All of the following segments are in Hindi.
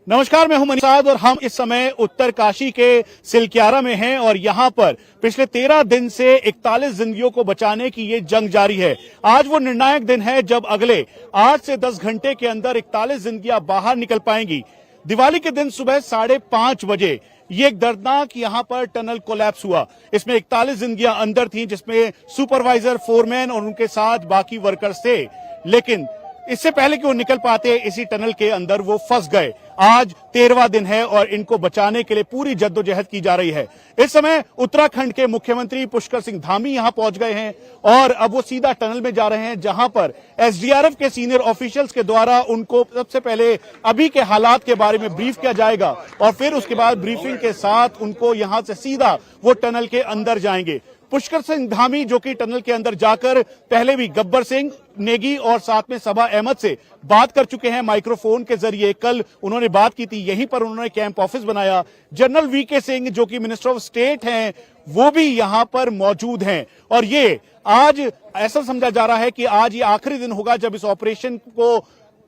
नमस्कार, मैं हूं मनीषाद और हम इस समय उत्तरकाशी के सिलक्यारा में हैं और यहां पर पिछले 13 दिन से 41 जिंदगियों को बचाने की ये जंग जारी है। आज वो निर्णायक दिन है जब अगले 8 से 10 घंटे के अंदर 41 जिंदगियां बाहर निकल पाएंगी। दिवाली के दिन सुबह 5:30 बजे ये एक दर्दनाक यहां पर टनल कोलैप्स हुआ। इसमें 41 जिंदगियां अंदर थीं, जिसमें सुपरवाइजर, फोरमैन और उनके साथ बाकी वर्कर्स थे। लेकिन इससे पहले कि वो निकल पाते, इसी टनल के अंदर वो फंस गए। आज 13वां दिन है और इनको बचाने के लिए पूरी जद्दोजहद की जा रही है। इस समय उत्तराखंड के मुख्यमंत्री पुष्कर सिंह धामी यहां पहुंच गए हैं और अब वो सीधा टनल में जा रहे हैं, जहां पर एसडीआरएफ के सीनियर ऑफिशियल्स के द्वारा उनको सबसे पहले अभी के हालात के बारे में ब्रीफ किया जाएगा और फिर उसके बाद ब्रीफिंग के साथ उनको यहां से सीधा वो टनल के अंदर जाएंगे। पुष्कर सिंह धामी जो कि टनल के अंदर जाकर पहले भी गब्बर सिंह नेगी और साथ में सबा अहमद से बात कर चुके हैं माइक्रोफोन के जरिए। कल उन्होंने बात की थी, यहीं पर उन्होंने कैंप ऑफिस बनाया। जनरल वीके सिंह जो कि मिनिस्टर ऑफ स्टेट हैं, वो भी यहां पर मौजूद हैं और ये आज ऐसा समझा जा रहा है कि आज ये आखिरी दिन होगा जब इस ऑपरेशन को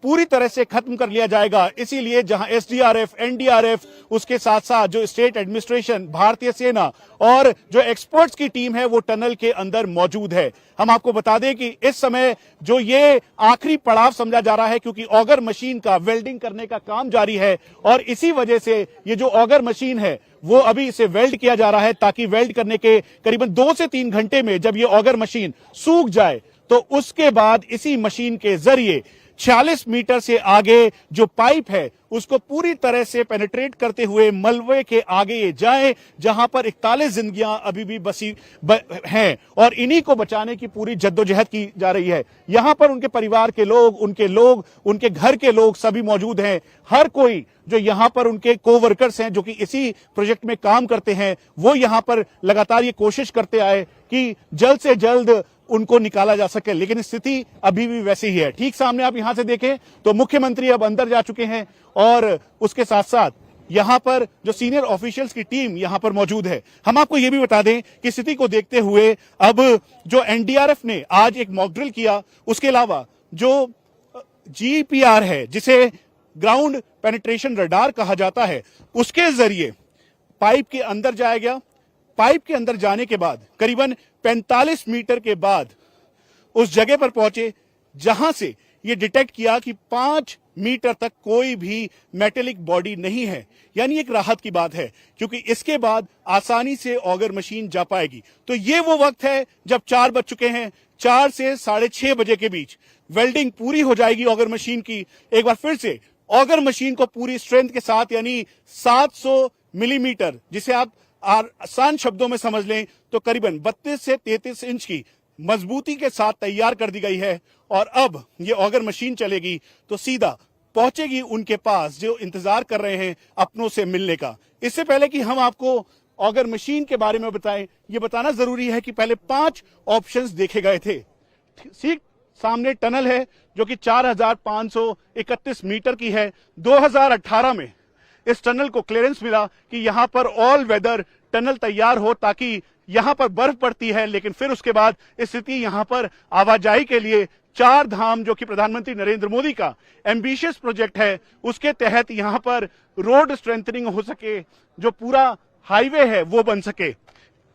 पूरी तरह से खत्म कर लिया जाएगा। इसीलिए जहां एसडीआरएफ, एनडीआरएफ, उसके साथ साथ जो स्टेट एडमिनिस्ट्रेशन, भारतीय सेना और जो एक्सपर्ट्स की टीम है वो टनल के अंदर मौजूद है। हम आपको बता दें कि इस समय जो ये आखिरी पड़ाव समझा जा रहा है, क्योंकि ऑगर मशीन का वेल्डिंग करने का काम जारी है और इसी वजह से ये जो ऑगर मशीन है वो अभी इसे वेल्ड किया जा रहा है, ताकि वेल्ड करने के करीबन 2 से 3 घंटे में जब ये ऑगर मशीन सूख जाए तो उसके बाद इसी मशीन के जरिए 46 मीटर से आगे जो पाइप है उसको पूरी तरह से पेनिट्रेट करते हुए मलबे के आगे ये जाए, जहां पर 41 जिंदगियां अभी भी बसी हैं और इन्हीं को बचाने की पूरी जद्दोजहद की जा रही है। यहां पर उनके परिवार के लोग, उनके घर के लोग सभी मौजूद हैं। हर कोई जो यहां पर उनके कोवर्कर्स हैं जो कि इसी प्रोजेक्ट में काम करते हैं, वो यहां पर लगातार ये कोशिश करते आए कि जल्द से जल्द उनको निकाला जा सके, लेकिन स्थिति अभी भी वैसी ही है। ठीक सामने आप यहां से देखें तो मुख्यमंत्री अब अंदर जा चुके हैं और उसके साथ साथ यहां पर जो सीनियर ऑफिशियल्स की टीम यहां पर मौजूद है। हम आपको यह भी बता दें कि स्थिति को देखते हुए अब जो एनडीआरएफ ने आज एक मॉक ड्रिल किया, उसके अलावा जो जीपीआर है, जिसे ग्राउंड पेनिट्रेशन रडार कहा जाता है, उसके जरिए पाइप के अंदर जाया गया। पाइप के अंदर जाने के बाद करीबन 45 मीटर के बाद उस जगह पर पहुंचे जहां से ये डिटेक्ट किया कि 5 मीटर तक कोई भी मेटेलिक बॉडी नहीं है। यानी एक राहत की बात है, क्योंकि इसके बाद आसानी से ऑगर मशीन जा पाएगी। तो ये वो वक्त है जब 4 बज चुके हैं। 4 से 6:30 बजे के बीच वेल्डिंग पूरी हो जाएगी ऑगर मशीन की। एक बार फिर से ऑगर मशीन को पूरी स्ट्रेंथ के साथ, यानी 700 मिलीमीटर, जिसे आप आसान शब्दों में समझ लें तो करीबन 32 से 33 इंच की मजबूती के साथ तैयार कर दी गई है और अब ये ऑगर मशीन चलेगी तो सीधा पहुंचेगी उनके पास जो इंतजार कर रहे हैं अपनों से मिलने का। इससे पहले कि हम आपको ऑगर मशीन के बारे में बताएं, ये बताना जरूरी है कि पहले 5 ऑप्शंस देखे गए थे। ठीक सामने टनल है जो कि 4531 मीटर की है। 2018 में इस टनल को क्लियरेंस मिला कि यहां पर ऑल वेदर टनल तैयार हो, ताकि यहां पर बर्फ पड़ती है, लेकिन फिर उसके बाद स्थिति यहां पर आवाजाही के लिए 4 धाम जो कि प्रधानमंत्री नरेंद्र मोदी का एम्बिशियस प्रोजेक्ट है, उसके तहत यहां पर रोड स्ट्रेंथनिंग हो सके, जो पूरा हाईवे है वो बन सके।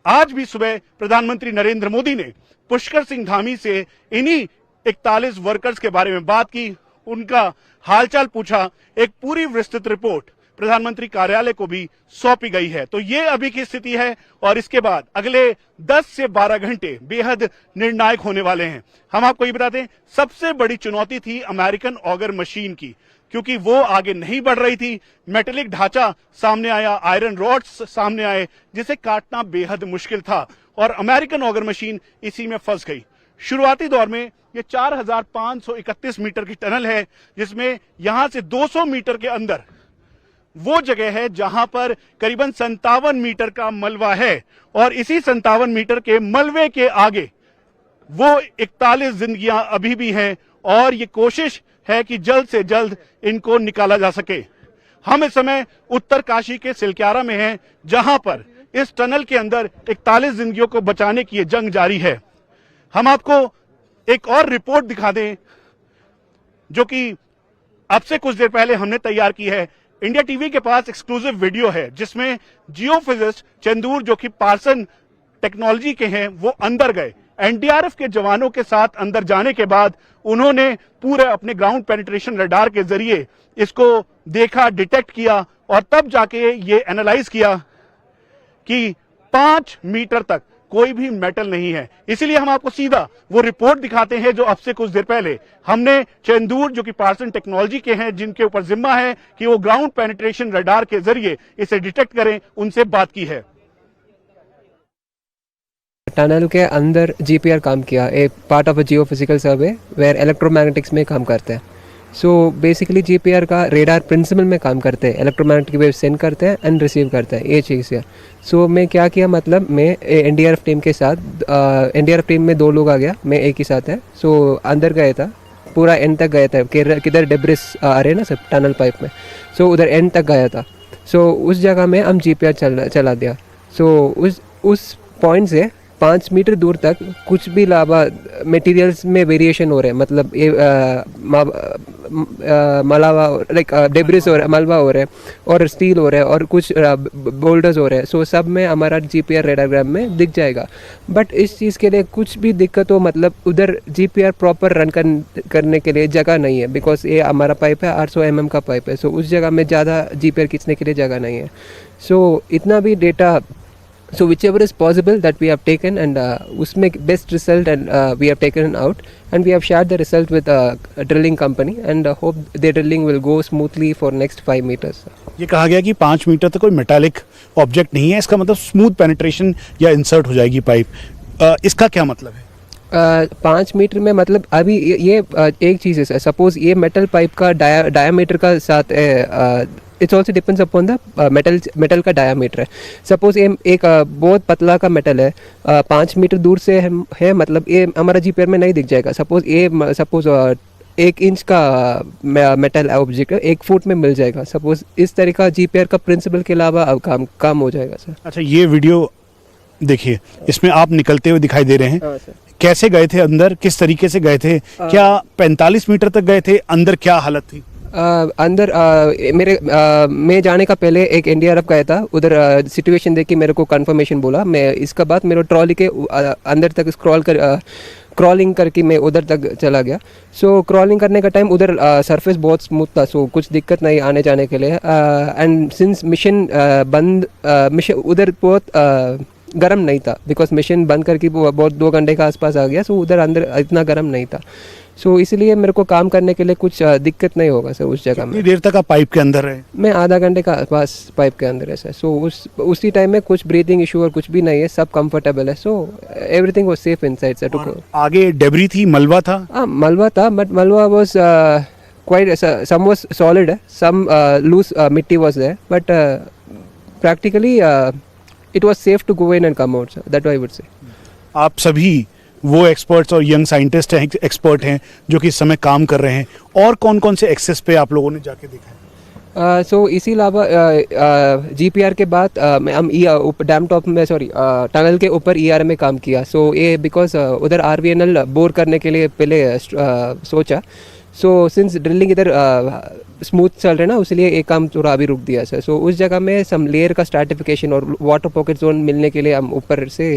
आज भी सुबह प्रधानमंत्री नरेंद्र मोदी ने पुष्कर सिंह धामी से इन्हीं 41 वर्कर्स के बारे में बात की, उनका हालचाल पूछा। एक पूरी विस्तृत रिपोर्ट प्रधानमंत्री कार्यालय को भी सौंपी गई है। तो ये अभी की स्थिति है और इसके बाद अगले 10 से 12 घंटे बेहद निर्णायक होने वाले हैं। हम आपको ये बता दें, सबसे बड़ी चुनौती थी अमेरिकन ऑगर मशीन की, क्योंकि वो आगे नहीं बढ़ रही थी। मेटेलिक ढांचा सामने आया, आयरन रॉड्स सामने आए, जिसे काटना बेहद मुश्किल था और अमेरिकन ऑगर मशीन इसी में फंस गई। शुरुआती दौर में ये 4531 मीटर की टनल है, जिसमें यहां से 200 मीटर के अंदर वो जगह है जहां पर करीबन 57 मीटर का मलबा है और इसी 57 मीटर के मलबे के आगे वो 41 जिंदगियां अभी भी हैं और ये कोशिश है कि जल्द से जल्द इनको निकाला जा सके। हम इस समय उत्तरकाशी के सिलक्यारा में हैं, जहां पर इस टनल के अंदर 41 जिंदगियों को बचाने की जंग जारी है। हम आपको एक और रिपोर्ट दिखा दें जो कि अब से कुछ देर पहले हमने तैयार की है। इंडिया टीवी के पास एक्सक्लूसिव वीडियो है जिसमें जियोफिजिस्ट चंदूर जो कि पार्सन टेक्नोलॉजी के हैं वो अंदर गए। एनडीआरएफ के जवानों के साथ अंदर जाने के बाद उन्होंने पूरे अपने ग्राउंड पेनिट्रेशन रडार के जरिए इसको देखा, डिटेक्ट किया और तब जाके ये एनालाइज किया कि 5 मीटर तक कोई भी मेटल नहीं है। इसीलिए हम आपको सीधा वो रिपोर्ट दिखाते हैं जो अब से कुछ देर पहले हमने चंदूर जो कि पार्सन टेक्नोलॉजी के हैं, जिनके ऊपर जिम्मा है कि वो ग्राउंड पेनिट्रेशन रडार के जरिए इसे डिटेक्ट करें, उनसे बात की है। टनल के अंदर जीपीआर काम किया, a part of a geophysical survey where electromagnetics में काम करते हैं। सो बेसिकली जीपीआर का रेडार प्रिंसिपल में काम करते हैं, इलेक्ट्रोमैग्नेटिक वेव सेंड करते हैं एंड रिसीव करते हैं, ये चीज़ है। सो मैं क्या किया, मतलब मैं एनडीआरएफ टीम के साथ, एनडीआरएफ टीम में 2 लोग आ गया, मैं एक ही साथ है। सो अंदर गया था, पूरा एंड तक गया था, किधर डेब्रिस आ रहे ना सब टनल पाइप में, सो उधर एंड तक गया था। सो उस जगह में हम जीपीआर चला दिया। सो उस पॉइंट से 5 मीटर दूर तक कुछ भी लावा मटेरियल्स में वेरिएशन हो रहे हैं, मतलब ये मलावा लाइक डेब्रिस हो रहा है, मलबा हो रहा है और स्टील हो रहा है और कुछ बोल्डर्स हो रहे हैं। सो सब में हमारा जीपीआर रेडारग्राम में दिख जाएगा। बट इस चीज़ के लिए कुछ भी दिक्कत हो, मतलब उधर जीपीआर प्रॉपर रन करने के लिए जगह नहीं है, बिकॉज ये हमारा पाइप है 800 mm का पाइप है। सो उस जगह में ज़्यादा जीपीआर खींचने के लिए जगह नहीं है। सो इतना भी data, so whichever is possible that we have taken and उसमें best result and we have taken out and we have shared the result with a drilling company and hope their drilling will go smoothly for next 5 meters. ये कहा गया कि 5 मीटर तक कोई मेटालिक ऑब्जेक्ट नहीं है, इसका मतलब स्मूथ पेनिट्रेशन या इंसर्ट हो जाएगी पाइप, इसका क्या मतलब है? 5 मीटर में मतलब अभी ये एक चीज़ है, सपोज ये मेटल पाइप का डायामीटर का साथ it's also depends upon the metal का डायामीटर है। सपोज ये एक बहुत पतला का मेटल है, 5 मीटर दूर से है, मतलब ये हमारा जीपीआर में नहीं दिख जाएगा। सपोज 1 इंच का मेटल ऑब्जेक्ट है, 1 फुट में मिल जाएगा। सपोज इस तरह का जीपीआर का प्रिंसिपल के अलावा अब काम हो जाएगा सर। अच्छा, ये वीडियो देखिए, इसमें आप निकलते हुए दिखाई दे रहे हैं। कैसे गए थे अंदर, किस तरीके से गए थे? क्या 45 मीटर तक गए थे? अंदर क्या हालत थी? अंदर मैं जाने का पहले एक एनडीआरएफ गया था, उधर सिचुएशन देख के मेरे को कंफर्मेशन बोला। मैं इसका बाद मेरे ट्रॉली के अंदर तक क्रॉलिंग करके मैं उधर तक चला गया। सो क्रॉलिंग करने का टाइम उधर सरफेस बहुत स्मूथ था, सो कुछ दिक्कत नहीं आने जाने के लिए। एंड सिंस मिशन उधर बहुत गर्म नहीं था, बिकॉज मिशन बंद करके बहुत 2 घंटे के आसपास आ गया। सो उधर अंदर इतना गर्म नहीं था, सो इसलिए मेरे को काम करने के लिए कुछ दिक्कत नहीं होगा सर उस जगह में। कितनी देर तक आप पाइप के अंदर रहे? मैं आधा घंटे का आसपास पाइप के अंदर है सर। सो उसी टाइम में कुछ ब्रीथिंग इशू और कुछ भी नहीं है, सब कंफर्टेबल है। So everything was safe inside sir. आगे डेब्री थी, मलबा था? हाँ, मलबा था, बट मलबा was quite, some was solid है, सम लूज मिट्टी was there, but practically it was safe to go in and come out sir, that I would say. आप सभी वो एक्सपर्ट्स और यंग साइंटिस्ट हैं, एक्सपर्ट हैं जो कि इस समय काम कर रहे हैं, और कौन कौन से एक्सेस पे आप लोगों ने जाके देखा है? सो इसी अलावा जीपीआर के बाद हम डैम टॉप में टनल के ऊपर ईआर में काम किया। सो ये बिकॉज उधर आरवीएनएल बोर करने के लिए पहले सोचा। सो सिंस ड्रिलिंग इधर स्मूथ चल रहे ना, इसलिए एक काम थोड़ा अभी रुक दिया सर। सो उस जगह में सम लेयर का स्ट्रैटिफिकेशन और वाटर पॉकेट जोन मिलने के लिए हम ऊपर से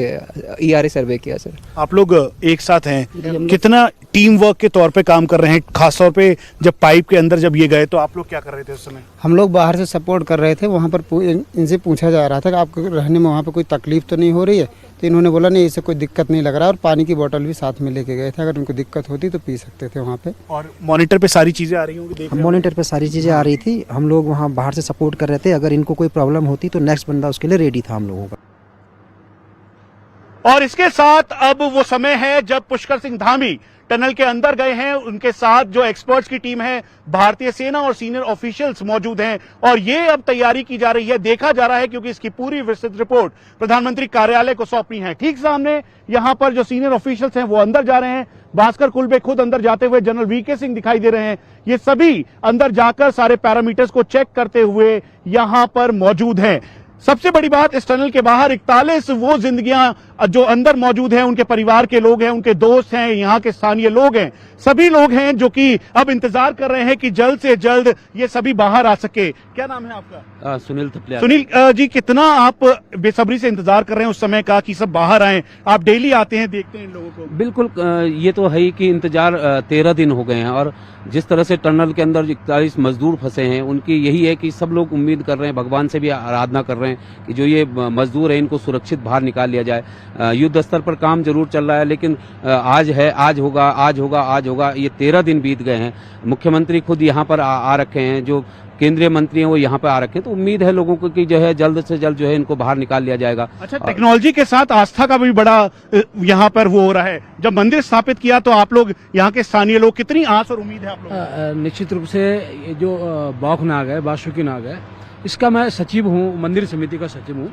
ईआरए सर्वे किया सर। आप लोग एक साथ हैं, कितना टीम वर्क के तौर पे काम कर रहे हैं? खासतौर पे जब पाइप के अंदर जब ये गए तो आप लोग क्या कर रहे थे उस समय? हम लोग बाहर से सपोर्ट कर रहे थे। वहाँ पर इनसे पूछा जा रहा था कि आपको रहने में वहाँ पर कोई तकलीफ तो नहीं हो रही है? तो इन्होंने बोला नहीं, इससे कोई दिक्कत नहीं लग रहा, और पानी की बोतल भी साथ में लेके गए थे, अगर उनको दिक्कत होती तो पी सकते थे वहाँ पे। और मॉनिटर पे सारी चीज़ें आ रही होंगी? मॉनिटर पे सारी चीज़ें आ रही थी, हम लोग वहाँ बाहर से सपोर्ट कर रहे थे। अगर इनको कोई प्रॉब्लम होती तो नेक्स्ट बंदा उसके लिए रेडी था हम लोगों का। और इसके साथ अब वो समय है जब पुष्कर सिंह धामी टनल के अंदर गए हैं। उनके साथ जो एक्सपर्ट्स की टीम है, भारतीय सेना और सीनियर ऑफिशियल्स मौजूद हैं, और ये अब तैयारी की जा रही है, देखा जा रहा है, क्योंकि इसकी पूरी विस्तृत रिपोर्ट प्रधानमंत्री कार्यालय को सौंपनी है। ठीक सामने यहां पर जो सीनियर ऑफिशियल्स हैं वो अंदर जा रहे हैं। भास्कर कुलबे खुद अंदर जाते हुए, जनरल वीके सिंह दिखाई दे रहे हैं। ये सभी अंदर जाकर सारे पैरामीटर्स को चेक करते हुए यहां पर मौजूद हैं। सबसे बड़ी बात, इस टनल के बाहर 41 वो जिंदगियां जो अंदर मौजूद हैं, उनके परिवार के लोग हैं, उनके दोस्त हैं, यहाँ के स्थानीय लोग हैं, सभी लोग हैं जो कि अब इंतजार कर रहे हैं कि जल्द से जल्द ये सभी बाहर आ सके। क्या नाम है आपका? सुनील थपलिया। सुनील जी, कितना आप बेसब्री से इंतजार कर रहे हैं उस समय का कि सब बाहर आए? आप डेली आते हैं, देखते हैं इन लोगों को? बिल्कुल, ये तो है ही कि इंतजार 13 दिन हो गए हैं और जिस तरह से टनल के अंदर 41 मजदूर फंसे हैं, उनकी यही है कि सब लोग उम्मीद कर रहे हैं, भगवान से भी आराधना कर रहे हैं कि जो ये मजदूर हैं इनको सुरक्षित बाहर निकाल लिया जाए। युद्ध स्तर पर काम जरूर चल रहा है, लेकिन आज है, आज होगा, आज होगा, आज होगा, ये 13 दिन बीत गए हैं। मुख्यमंत्री खुद यहाँ पर आ रखे हैं, जो केंद्रीय मंत्री हैं वो यहाँ पे आ रखे हैं, तो उम्मीद है लोगों को कि जो है जल्द से जल्द जो है इनको बाहर निकाल लिया जाएगा। अच्छा, टेक्नोलॉजी के साथ आस्था का भी बड़ा यहाँ पर वो हो रहा है। जब मंदिर स्थापित किया तो आप लोग यहाँ के स्थानीय लोग, कितनी आस और उम्मीद है आप लोगों? निश्चित रूप से ये जो बौख नाग है, बासुकी नाग है, इसका मैं सचिव हूँ, मंदिर समिति का सचिव हूँ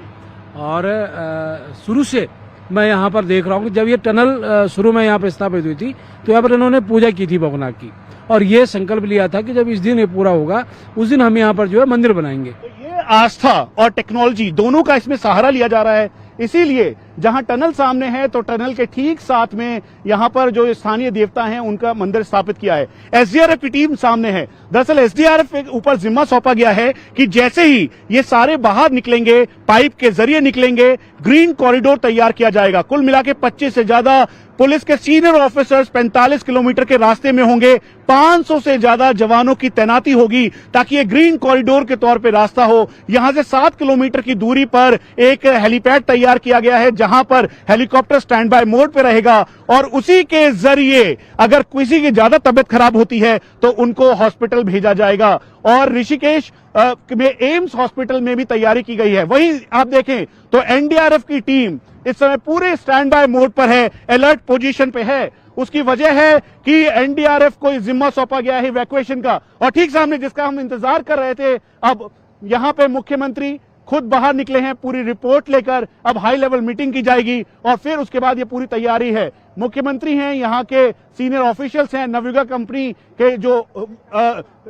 और शुरू से मैं यहाँ पर देख रहा हूँ कि जब ये टनल शुरू में यहाँ पर स्थापित हुई थी तो यहाँ पर इन्होंने पूजा की थी बौखनाग की और ये संकल्प लिया था कि जब इस दिन ये पूरा होगा उस दिन हम यहाँ पर जो है मंदिर बनाएंगे। तो ये आस्था और टेक्नोलॉजी दोनों का इसमें सहारा लिया जा रहा है। इसीलिए जहां टनल सामने है तो टनल के ठीक साथ में यहां पर जो स्थानीय देवता हैं उनका मंदिर स्थापित किया है। एसडीआरएफ की टीम सामने है। दरअसल एसडीआरएफ के ऊपर जिम्मा सौंपा गया है कि जैसे ही ये सारे बाहर निकलेंगे, पाइप के जरिए निकलेंगे, ग्रीन कॉरिडोर तैयार किया जाएगा। कुल मिला के 25 से ज्यादा पुलिस के सीनियर ऑफिसर्स 45 किलोमीटर के रास्ते में होंगे। 500 से ज्यादा जवानों की तैनाती होगी ताकि ये ग्रीन कॉरिडोर के तौर पे रास्ता हो। यहां से 7 किलोमीटर की दूरी पर एक हेलीपैड तैयार किया गया है जहां पर हेलीकॉप्टर स्टैंड बाय मोड पे रहेगा और उसी के जरिए अगर किसी की ज्यादा तबियत खराब होती है तो उनको हॉस्पिटल भेजा जाएगा। और ऋषिकेश में एम्स हॉस्पिटल में भी तैयारी की गई है। वहीं आप देखें तो एनडीआरएफ की टीम इस समय पूरे स्टैंड बाय मोड पर है, अलर्ट पोजीशन पे है। उसकी वजह है कि एनडीआरएफ को जिम्मा सौंपा गया है इवैक्यूएशन का। और ठीक सामने जिसका हम इंतजार कर रहे थे, अब यहां पे मुख्यमंत्री खुद बाहर निकले हैं पूरी रिपोर्ट लेकर। अब हाई लेवल मीटिंग की जाएगी और फिर उसके बाद ये पूरी तैयारी है। मुख्यमंत्री हैं, यहाँ के सीनियर ऑफिशियल्स हैं, नवयुगा कंपनी के जो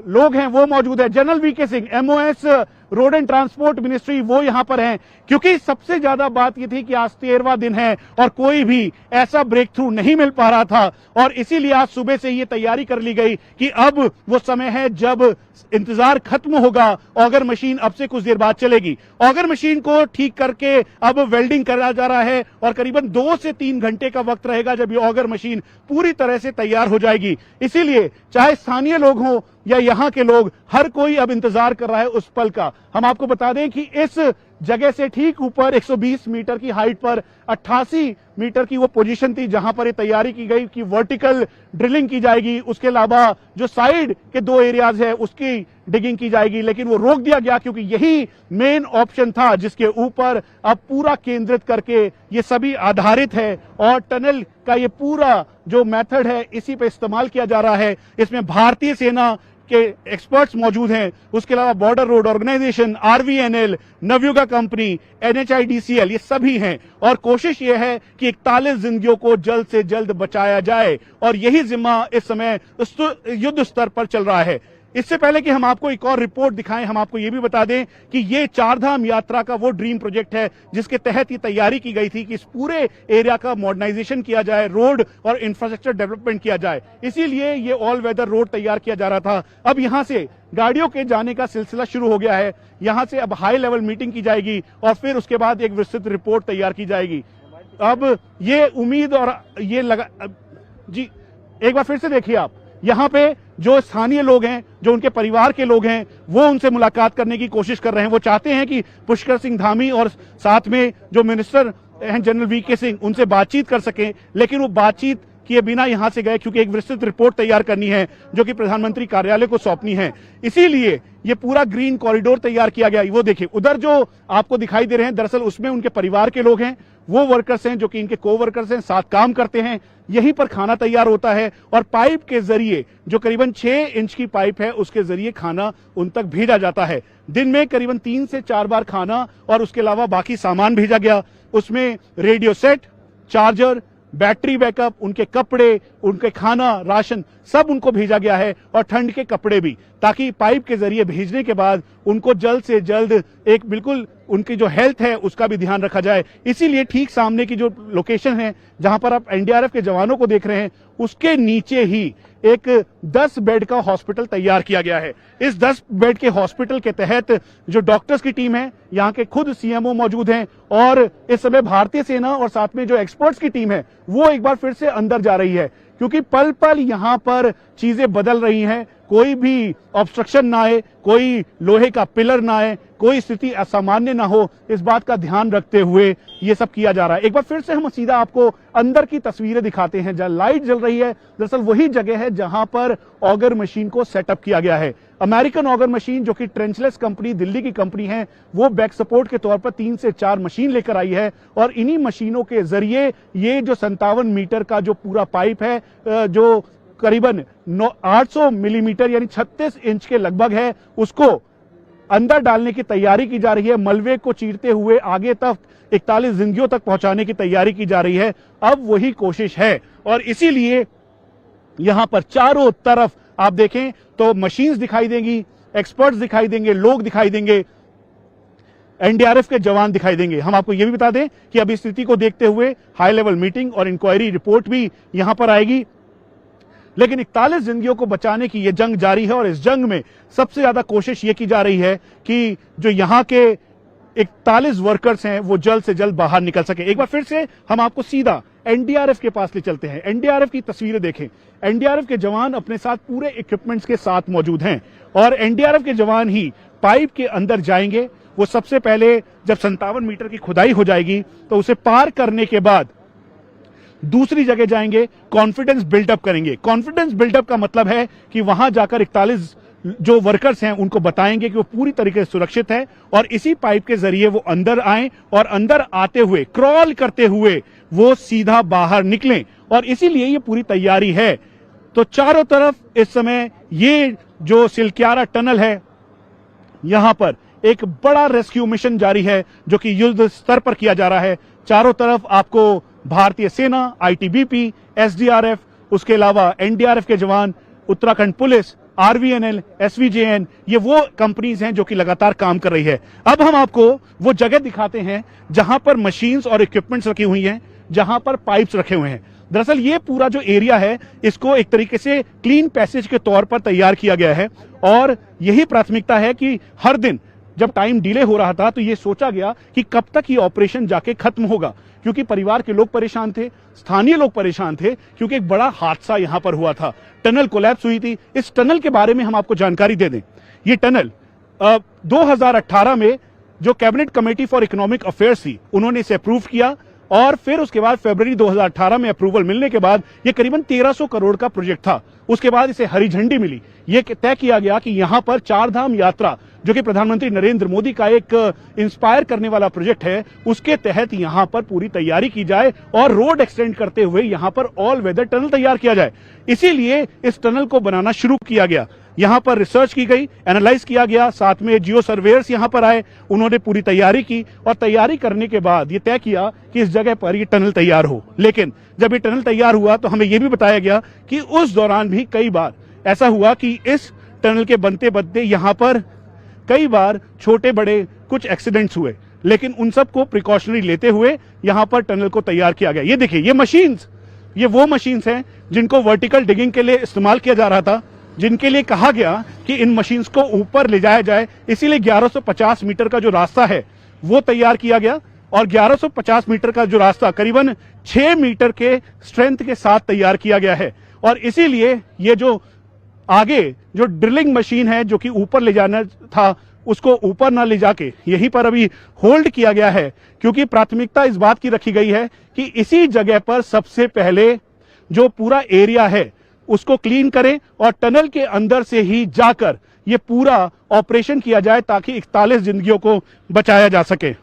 लोग हैं वो मौजूद है। General VK Singh, MoS road and transport ministry, वो यहां पर हैं। क्योंकि सबसे ज्यादा बात ये थी कि आज 13वां दिन है और कोई भी ऐसा ब्रेक थ्रू नहीं मिल पा रहा था और इसीलिए आज सुबह से ये तैयारी कर ली गई कि अब वो समय है जब इंतजार खत्म होगा। ऑगर मशीन अब से कुछ देर बाद चलेगी। ऑगर मशीन को ठीक करके अब वेल्डिंग करा जा रहा है और करीबन 2 से 3 घंटे का वक्त रहेगा जब ये ऑगर मशीन पूरी तरह से तैयार हो जाएगी। इसीलिए चाहे स्थानीय लोग हों या यहाँ के लोग, हर कोई अब इंतजार कर रहा है उस पल का। हम आपको बता दें कि इस जगह से ठीक ऊपर 120 मीटर की हाइट पर 88 मीटर की वो पोजीशन थी जहां पर ये तैयारी की गई कि वर्टिकल ड्रिलिंग की जाएगी। उसके अलावा जो साइड के 2 एरियाज है उसकी डिगिंग की जाएगी, लेकिन वो रोक दिया गया क्योंकि यही मेन ऑप्शन था जिसके ऊपर अब पूरा केंद्रित करके ये सभी आधारित है। और टनल का ये पूरा जो मेथड है इसी पे इस्तेमाल किया जा रहा है। इसमें भारतीय सेना के एक्सपर्ट्स मौजूद हैं, उसके अलावा border road organisation, RVNL, Navayuga company, NHIDCL, ये सभी हैं। और कोशिश ये है कि 41 जिंदगियों को जल्द से जल्द बचाया जाए और यही जिम्मा इस समय युद्ध स्तर पर चल रहा है। इससे पहले कि हम आपको एक और रिपोर्ट दिखाएं, हम आपको ये भी बता दें कि ये 4 धाम यात्रा का वो ड्रीम प्रोजेक्ट है जिसके तहत ये तैयारी की गई थी कि इस पूरे एरिया का मॉडर्नाइजेशन किया जाए, रोड और इंफ्रास्ट्रक्चर डेवलपमेंट किया जाए। इसीलिए ये ऑल वेदर रोड तैयार किया जा रहा था। अब यहां से गाड़ियों के जाने का सिलसिला शुरू हो गया है। यहां से अब हाई लेवल मीटिंग की जाएगी और फिर उसके बाद एक विस्तृत रिपोर्ट तैयार की जाएगी। अब ये उम्मीद और ये लगा जी, एक बार फिर से देखिए आप, यहाँ पे जो स्थानीय लोग हैं, जो उनके परिवार के लोग हैं, वो उनसे मुलाकात करने की कोशिश कर रहे हैं। वो चाहते हैं कि पुष्कर सिंह धामी और साथ में जो मिनिस्टर हैं जनरल वीके सिंह, उनसे बातचीत कर सकें, लेकिन वो बातचीत किए बिना यहां से गए क्योंकि एक विस्तृत रिपोर्ट तैयार करनी है जो कि प्रधानमंत्री कार्यालय को सौंपनी है। इसीलिए ये पूरा ग्रीन कॉरिडोर तैयार किया गया। वो देखिए उधर जो आपको दिखाई दे रहे हैं, दरअसल उसमें उनके परिवार के लोग हैं, वो वर्कर्स हैं जो कि इनके को वर्कर्स हैं, साथ काम करते हैं। यहीं पर खाना तैयार होता है और पाइप के जरिए, जो करीबन 6 इंच की पाइप है, उसके जरिए खाना उन तक भेजा जाता है। दिन में करीबन 3 से 4 बार खाना और उसके अलावा बाकी सामान भेजा गया। उसमें radio set, charger, battery backup, उनके कपड़े, उनके खाना, राशन सब उनको भेजा गया है और ठंड के कपड़े भी, ताकि पाइप के जरिए भेजने के बाद उनको जल्द से जल्द एक बिल्कुल उनकी जो हेल्थ है उसका भी ध्यान रखा जाए। इसीलिए ठीक सामने की जो लोकेशन है जहां पर आप एनडीआरएफ के जवानों को देख रहे हैं, उसके नीचे ही एक 10 बेड का हॉस्पिटल तैयार किया गया है। इस 10 बेड के हॉस्पिटल के तहत जो डॉक्टर्स की टीम है, यहाँ के खुद सीएमओ मौजूद हैं और इस समय भारतीय सेना और साथ में जो एक्सपर्ट्स की टीम है वो एक बार फिर से अंदर जा रही है, क्योंकि पल पल यहां पर चीजें बदल रही हैं। कोई भी ऑब्स्ट्रक्शन ना आए, कोई लोहे का पिलर ना आए, कोई स्थिति असामान्य ना हो, इस बात का ध्यान रखते हुए ये सब किया जा रहा है। एक बार फिर से हम सीधा आपको अंदर की तस्वीरें दिखाते हैं। जहां लाइट जल रही है, दरअसल वही जगह है जहां पर ऑगर मशीन को सेटअप किया गया है। अमेरिकन ऑगर मशीन, जो कि ट्रेंचलेस कंपनी दिल्ली की कंपनी है, वो बैक सपोर्ट के तौर पर 3 से 4 मशीन लेकर आई है और इन्हीं मशीनों के जरिए ये जो 57 मीटर का जो पूरा पाइप है, जो करीबन 800 मिलीमीटर यानी 36 इंच के लगभग है, उसको अंदर डालने की तैयारी की जा रही है। मलबे को चीरते हुए आगे तक 41 जिंदगियों तक पहुंचाने की तैयारी की जा रही है। अब वही कोशिश है और इसीलिए यहां पर चारों तरफ आप देखें तो मशीन्स दिखाई देंगी, एक्सपर्ट्स दिखाई देंगे, लोग दिखाई देंगे, एनडीआरएफ के जवान दिखाई देंगे। हम आपको यह भी बता दें कि अब इस स्थिति को देखते हुए हाई लेवल मीटिंग और इंक्वायरी रिपोर्ट भी यहां पर आएगी। लेकिन 41 जिंदगियों को बचाने की यह जंग जारी है और इस जंग में सबसे ज्यादा कोशिश यह की जा रही है कि जो यहां के 41 वर्कर्स हैं वो जल्द से जल्द बाहर निकल सके। एक बार फिर से हम आपको सीधा एनडीआरएफ के पास ले चलते हैं। एनडीआरएफ की तस्वीरें देखें। एनडीआरएफ के जवान अपने साथ पूरे इक्विपमेंट्स के साथ मौजूद हैं और एनडीआरएफ के जवान ही पाइप के अंदर जाएंगे। वो सबसे पहले जब 57 मीटर की खुदाई हो जाएगी तो उसे पार करने के बाद दूसरी जगह जाएंगे, कॉन्फिडेंस बिल्डअप करेंगे। कॉन्फिडेंस बिल्डअप का मतलब है कि वहां जाकर 41 जो वर्कर्स हैं उनको बताएंगे कि वो पूरी तरीके से सुरक्षित है और इसी पाइप के जरिए वो अंदर आए और अंदर आते हुए क्रॉल करते हुए वो सीधा बाहर निकलें और इसीलिए ये पूरी तैयारी है। तो चारों तरफ इस समय ये जो सिलक्यारा टनल है, यहां पर एक बड़ा रेस्क्यू मिशन जारी है जो कि युद्ध स्तर पर किया जा रहा है। चारों तरफ आपको भारतीय सेना, आईटीबीपी, एसडीआरएफ, उसके अलावा एनडीआरएफ के जवान, उत्तराखंड पुलिस, आरवीएनएल, एसवीजेएन, ये वो कंपनीज हैं जो कि लगातार काम कर रही है। अब हम आपको वो जगह दिखाते हैं जहां पर मशीन्स और इक्विपमेंट्स रखी हुई हैं, जहां पर पाइप्स रखे हुए हैं। दरअसल ये पूरा जो एरिया है इसको एक तरीके से क्लीन पैसेज के तौर पर तैयार किया गया है और यही प्राथमिकता है कि हर दिन जब टाइम डिले हो रहा था तो ये सोचा गया कि कब तक ये ऑपरेशन जाके खत्म होगा, क्योंकि परिवार के लोग परेशान थे, स्थानीय लोग परेशान थे, क्योंकि एक बड़ा हादसा यहां पर हुआ था। टनल कोलैप्स हुई थी। इस टनल के बारे में हम आपको जानकारी दे दें। ये टनल 2018 में जो cabinet committee for economic affairs थी उन्होंने इसे अप्रूव किया और फिर उसके बाद फरवरी 2018 में अप्रूवल मिलने के बाद ये करीबन 1300 करोड़ का प्रोजेक्ट था। उसके बाद इसे हरी झंडी मिली। ये तय किया गया कि यहां पर 4 धाम यात्रा, जो कि प्रधानमंत्री नरेंद्र मोदी का एक इंस्पायर करने वाला प्रोजेक्ट है, उसके तहत यहां पर पूरी तैयारी की जाए और रोड एक्सटेंड करते हुए यहां पर ऑल वेदर टनल तैयार किया जाए। इसीलिए इस टनल को बनाना शुरू किया गया। यहां पर रिसर्च की गई, एनालाइज किया गया, साथ में जियो सर्वेयर्स यहां पर आए, उन्होंने पूरी तैयारी की और तैयारी करने के बाद ये तय किया कि इस जगह पर ये टनल तैयार हो। लेकिन जब ये टनल तैयार हुआ तो हमें यह भी बताया गया कि उस दौरान भी कई बार ऐसा हुआ कि इस टनल के बनते बनते यहां पर कई बार छोटे बड़े कुछ एक्सीडेंट्स हुए, लेकिन उन सब को प्रिकॉशनरी लेते हुए यहां पर टनल को तैयार किया गया। ये देखिए, ये मशीन्स, ये वो मशीन्स हैं जिनको वर्टिकल डिगिंग के लिए इस्तेमाल किया जा रहा था, जिनके लिए कहा गया कि इन मशीन्स को ऊपर ले जाया जाए। इसीलिए 1150 मीटर का जो रास्ता है वो तैयार किया गया और 1150 मीटर का जो रास्ता करीबन 6 मीटर के स्ट्रेंथ के साथ तैयार किया गया है। और इसीलिए ये जो आगे जो ड्रिलिंग मशीन है जो कि ऊपर ले जाना था, उसको ऊपर ना ले जाके यहीं पर अभी होल्ड किया गया है, क्योंकि प्राथमिकता इस बात की रखी गई है कि इसी जगह पर सबसे पहले जो पूरा एरिया है उसको क्लीन करें और टनल के अंदर से ही जाकर ये पूरा ऑपरेशन किया जाए ताकि 41 जिंदगियों को बचाया जा सके।